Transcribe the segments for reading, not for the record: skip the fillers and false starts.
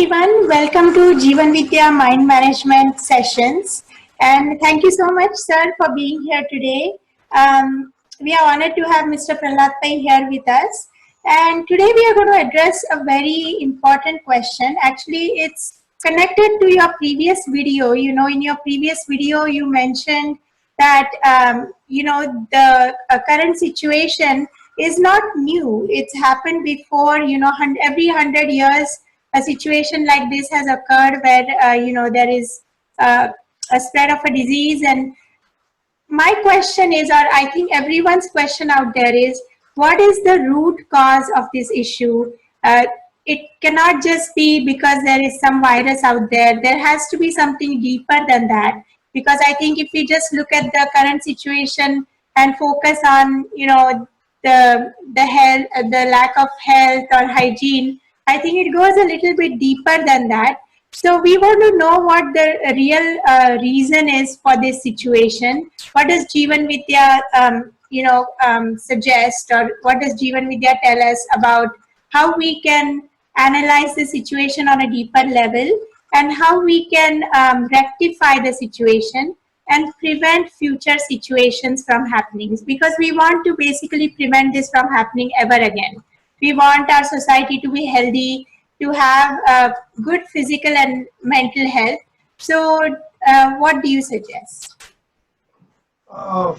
everyone. Welcome to Jeevan Vidya Mind Management Sessions. And thank you so much, sir, for being here today. We are honored to have Mr. Prahlad Pai here with us. And today we are going to address a very important question. Actually, it's connected to your previous video. In your previous video, you mentioned that, the current situation is not new. It's happened before, every 100 years a situation like this has occurred where there is uh, a spread of a disease. And my question is, or I think everyone's question out there is, what is the root cause of this issue? It cannot just be because there is some virus out there. There has to be something deeper than that. Because I think if we just look at the current situation and focus on, the health, the lack of health or hygiene, I think it goes a little bit deeper than that. So we want to know what the real reason is for this situation. What does Jeevan Vidya, suggest, or what does Jeevan Vidya tell us about how we can analyze the situation on a deeper level and how we can rectify the situation and prevent future situations from happening? Because we want to basically prevent this from happening ever again. We want our society to be healthy, to have good physical and mental health. So, what do you suggest?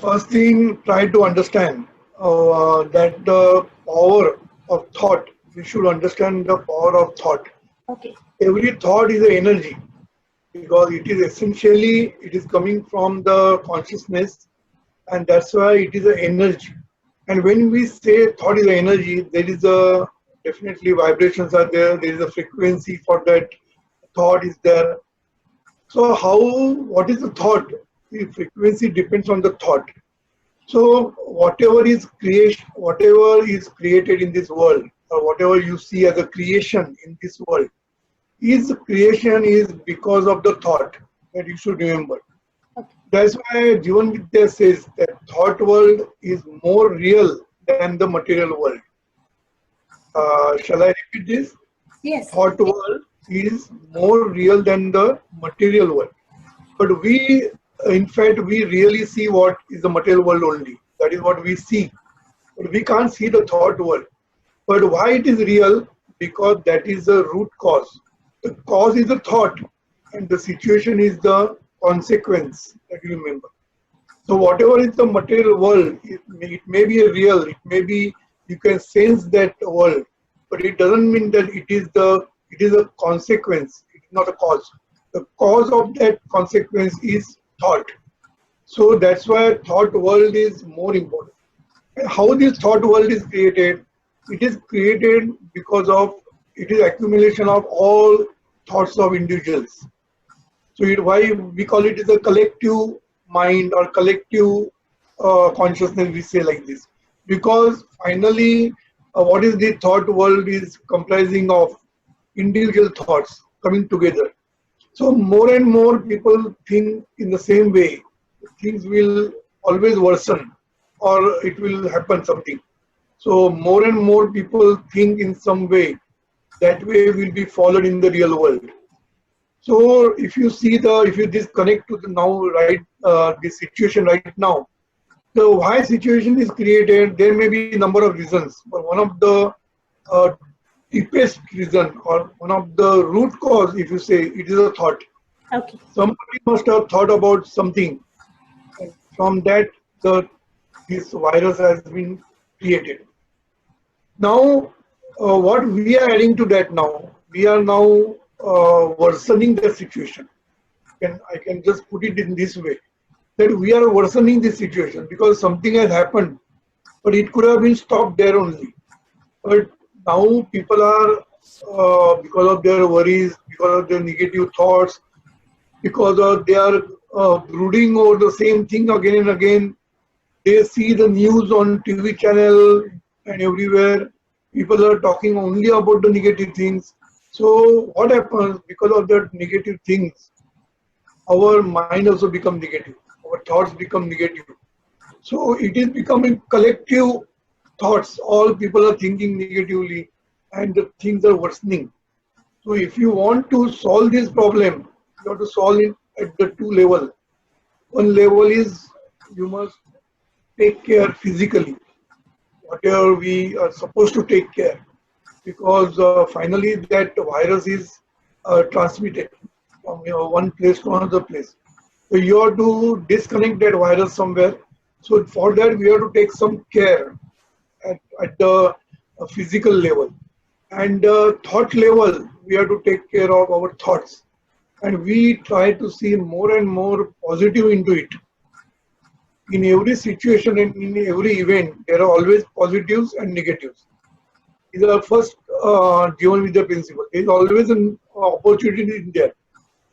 First thing, try to understand that the power of thought, we should understand the power of thought. Okay. Every thought is an energy because it is essentially, it is coming from the consciousness, and that's why it is an energy. And when we say thought is an energy, there is a definitely vibrations are there is a frequency for that thought is there. So what is the thought? The frequency depends on the thought. So whatever is created in this world, or whatever you see as a creation in this world, creation is because of the thought, that you should remember. That's why Jeevan Vidya says that thought world is more real than the material world. Shall I repeat this? Yes. Thought world is more real than the material world. But in fact, we really see what is the material world only. That is what we see. But we can't see the thought world. But why it is real? Because that is the root cause. The cause is the thought, and the situation is the consequence, that you remember. So whatever is the material world, it may be a real, it may be, you can sense that world, but it doesn't mean that it is a consequence, it is not a cause. The cause of that consequence is thought. So that's why thought world is more important. And how this thought world is created? It is created because of, it is accumulation of all thoughts of individuals. So why we call it is a collective mind or collective consciousness, we say like this. Because finally, what is the thought world is comprising of individual thoughts coming together. So more and more people think in the same way. Things will always worsen or it will happen something. So more and more people think in some way. That way will be followed in the real world. So if you disconnect to the now right the situation right now, the why situation is created, there may be a number of reasons, but one of the deepest reason or one of the root cause, if you say, it is a thought. Okay. Somebody must have thought about something, and from that this virus has been created. Now, what we are adding to that now, we are now worsening the situation. I can just put it in this way, that we are worsening the situation because something has happened, but it could have been stopped there only. But now people are, because of their worries, because of their negative thoughts, because of they are brooding over the same thing again and again. They see the news on TV channel and everywhere. People are talking only about the negative things. So what happens because of that negative things? Our mind also become negative. Our thoughts become negative. So it is becoming collective thoughts. All people are thinking negatively, and the things are worsening. So if you want to solve this problem, you have to solve it at the two level. One level is you must take care physically, whatever we are supposed to take care, because finally that virus is transmitted from one place to another place. So you have to disconnect that virus somewhere. So for that we have to take some care at the physical level. And thought level, we have to take care of our thoughts. And we try to see more and more positive into it. In every situation and in every event, there are always positives and negatives. Is our first Jivan Vidya principle. There is always an opportunity in there.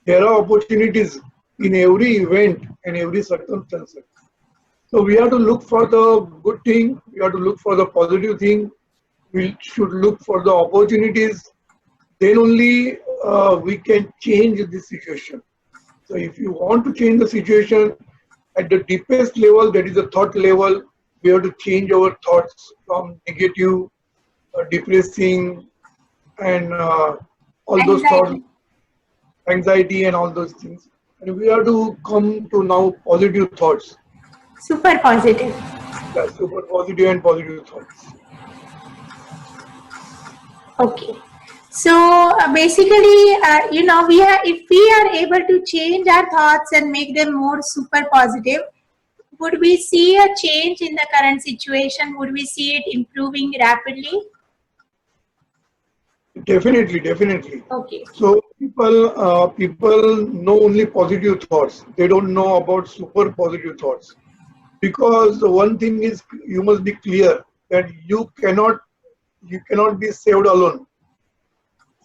There are opportunities in every event and every circumstance. So we have to look for the good thing. We have to look for the positive thing. We should look for the opportunities. Then only we can change this situation. So if you want to change the situation at the deepest level, that is the thought level, we have to change our thoughts from negative, depressing, and all those thoughts, anxiety and all those things. And we have to come to now positive thoughts. Super positive. Yeah, super positive and positive thoughts. Okay. So basically, if we are able to change our thoughts and make them more super positive, would we see a change in the current situation? Would we see it improving rapidly? Definitely, definitely. Okay. So people know only positive thoughts. They don't know about super positive thoughts. Because one thing is, you must be clear that you cannot be saved alone.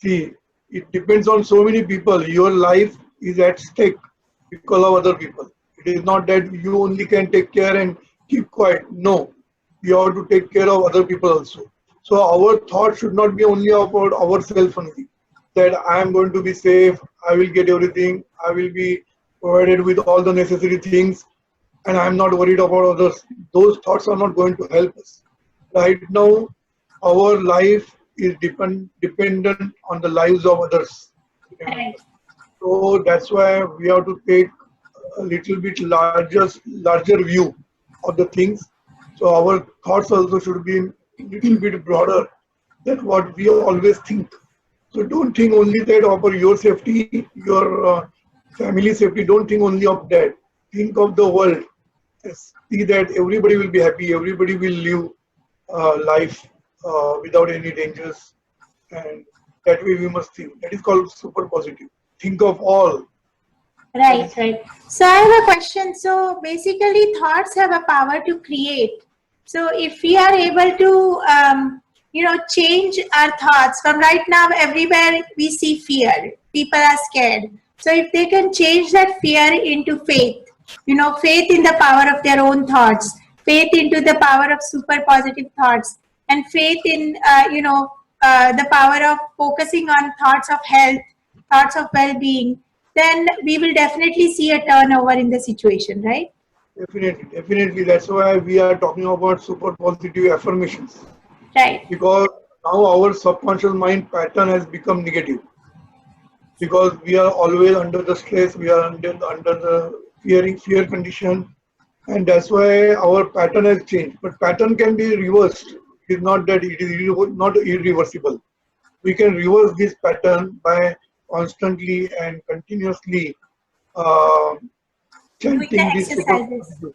See, it depends on so many people. Your life is at stake because of other people. It is not that you only can take care and keep quiet. No, you have to take care of other people also. So our thought should not be only about ourselves only. That I am going to be safe, I will get everything, I will be provided with all the necessary things, and I am not worried about others. Those thoughts are not going to help us. Right now, our life is dependent on the lives of others. Right. So that's why we have to take a little bit larger view of the things. So our thoughts also should be a little bit broader than what we always think. So don't think only that about your safety, your family safety. Don't think only of that. Think of the world. See that everybody will be happy. Everybody will live life without any dangers, and that way we must think. That is called super positive. Think of all. Right, right. So I have a question. So basically, thoughts have a power to create. So if we are able to, change our thoughts from right now, everywhere we see fear. People are scared. So if they can change that fear into faith, faith in the power of their own thoughts, faith into the power of super positive thoughts, and faith in, the power of focusing on thoughts of health, thoughts of well-being, then we will definitely see a turnover in the situation, right? Definitely, definitely. That's why we are talking about super positive affirmations. Right. Because now our subconscious mind pattern has become negative. Because we are always under the stress, we are under the fear condition, and that's why our pattern has changed. But pattern can be reversed. It is not that it is not irreversible. We can reverse this pattern by constantly and continuously uh, Doing the chanting this super exercises. positive.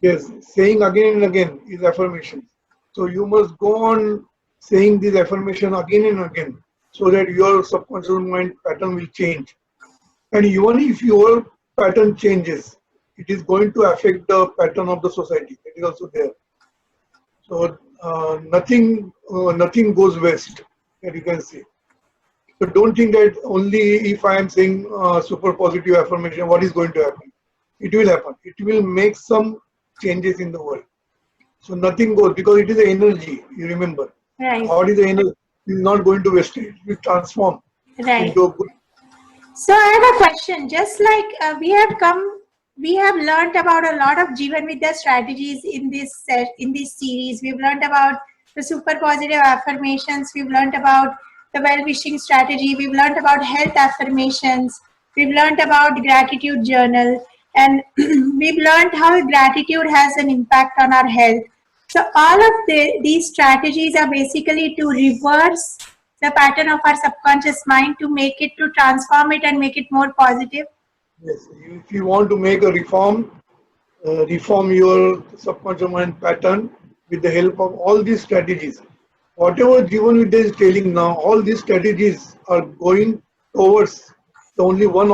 Yes, saying again and again is affirmation. So you must go on saying this affirmation again and again so that your subconscious mind pattern will change. And even if your pattern changes, it is going to affect the pattern of the society. That is also there. So nothing goes waste, that you can say. So don't think that only if I am saying super positive affirmation, what is going to happen? It will happen. It will make some changes in the world. So nothing goes because it is the energy. You remember, Right. what is the energy? It is not going to waste it. It will transform Right. into a good. So I have a question. Just like we have learned about a lot of Jivan Vidya strategies in this series. We've learned about the super positive affirmations. We've learned about the well-wishing strategy. We've learned about health affirmations. We've learned about gratitude journal, and we've learned how gratitude has an impact on our health. So all of these strategies are basically to reverse the pattern of our subconscious mind, to make it, to transform it and make it more positive. Yes, if you want to make a reform your subconscious mind pattern with the help of all these strategies. Whatever Jivan Vidya is telling now, all these strategies are going towards the only one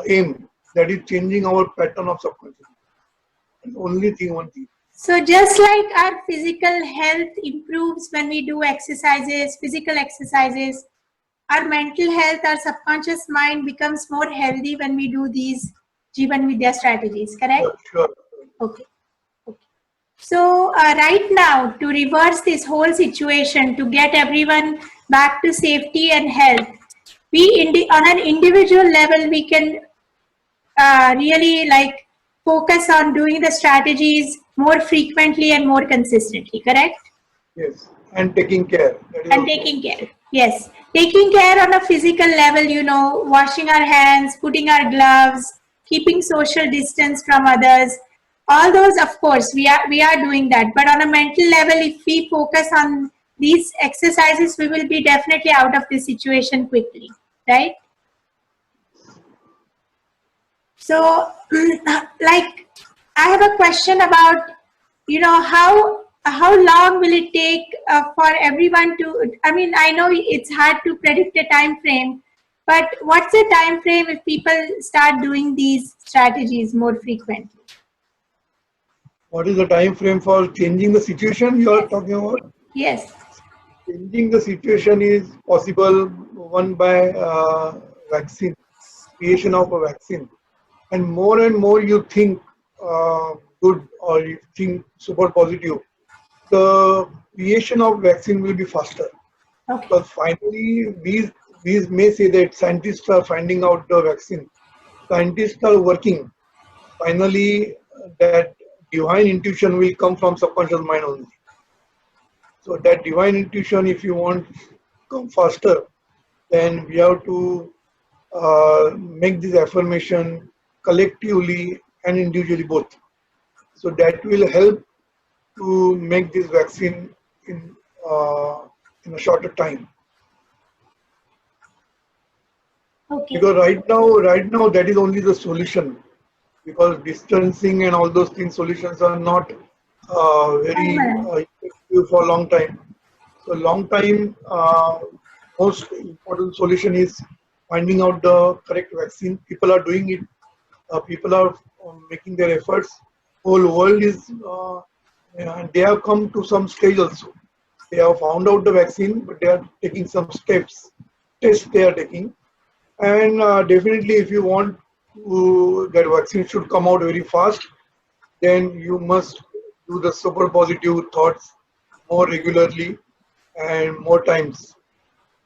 aim, that is changing our pattern of subconscious. And only thing, one thing. So just like our physical health improves when we do exercises, physical exercises, our mental health, our subconscious mind becomes more healthy when we do these Jivan Vidya strategies, correct? Sure. Okay. So right now, to reverse this whole situation, to get everyone back to safety and health, on an individual level, we can really like focus on doing the strategies more frequently and more consistently, correct? Yes, and taking care. And taking care, yes. Taking care on a physical level, washing our hands, putting our gloves, keeping social distance from others. All those, of course, we are doing that. But on a mental level, if we focus on these exercises, we will be definitely out of this situation quickly, right? So, like, I have a question about, how long will it take for everyone to, I know it's hard to predict a time frame, but what's the time frame if people start doing these strategies more frequently? What is the time frame for changing the situation you are talking about? Yes. Changing the situation is possible, one, by vaccine, creation of a vaccine. And more you think good, or you think super positive, the creation of vaccine will be faster. Okay. Because finally, we may say that scientists are finding out the vaccine. Scientists are working. Finally, that divine intuition will come from subconscious mind only. So that divine intuition, if you want to come faster, then we have to make this affirmation collectively and individually both. So that will help to make this vaccine in a shorter time. Okay. Because right now that is only the solution. Because distancing and all those things, solutions are not very effective for a long time. So long time, most important solution is finding out the correct vaccine. People are doing it. People are making their efforts. Whole world is, and they have come to some stage also. They have found out the vaccine, but they are taking some steps. Tests they are taking, and definitely, if you want that vaccine should come out very fast, then you must do the super positive thoughts more regularly and more times.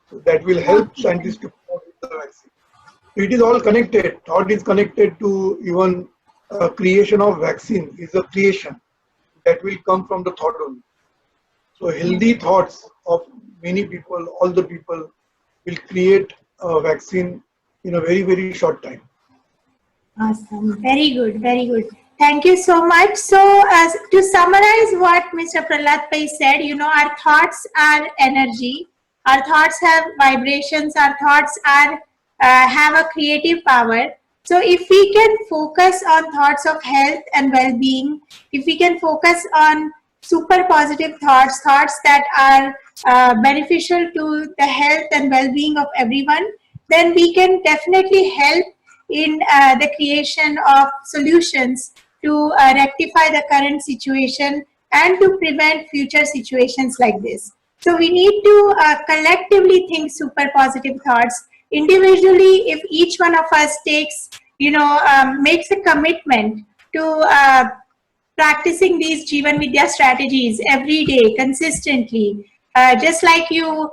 So that will help scientists to come out with the vaccine. So it is all connected. Thought is connected to even creation of vaccine is a creation that will come from the thought only. So healthy thoughts of many people, all the people, will create a vaccine in a very, very short time. Awesome. Very good. Very good. Thank you so much. So, as to summarize what Mr. Prahlad Pai said, our thoughts are energy. Our thoughts have vibrations. Our thoughts are have a creative power. So, if we can focus on thoughts of health and well-being, if we can focus on super positive thoughts that are beneficial to the health and well-being of everyone, then we can definitely help in the creation of solutions to rectify the current situation and to prevent future situations like this. So we need to collectively think super positive thoughts. Individually, if each one of us takes, makes a commitment to practicing these Jivan Vidya strategies every day, consistently, just like you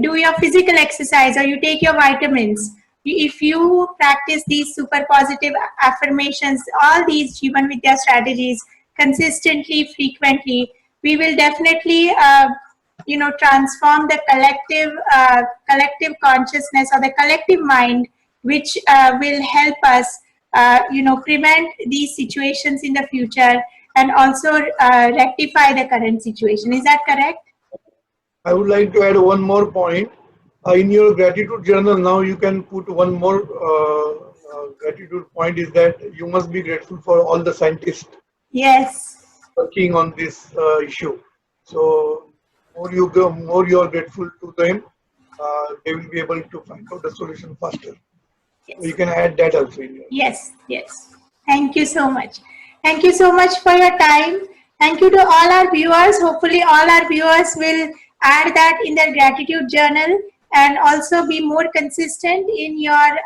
do your physical exercise or you take your vitamins. If you practice these super positive affirmations, all these Jivan Vidya strategies consistently, frequently, we will definitely transform the collective consciousness or the collective mind, which will help us prevent these situations in the future and also rectify the current situation. Is that correct? I would like to add one more point. In your gratitude journal, now you can put one more gratitude point, is that you must be grateful for all the scientists Yes. working on this issue. So more you are grateful to them, they will be able to find out the solution faster. So you can add that also in your. Yes, yes. Thank you so much. Thank you so much for your time. Thank you to all our viewers. Hopefully all our viewers will add that in their gratitude journal and also be more consistent in your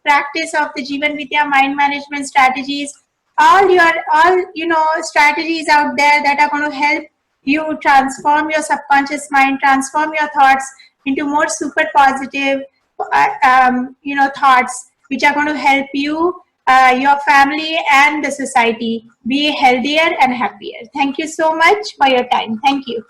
practice of the Jivan Vidya mind management strategies. All strategies out there that are going to help you transform your subconscious mind, transform your thoughts into more super positive thoughts which are going to help you, your family and the society be healthier and happier. Thank you so much for your time. Thank you.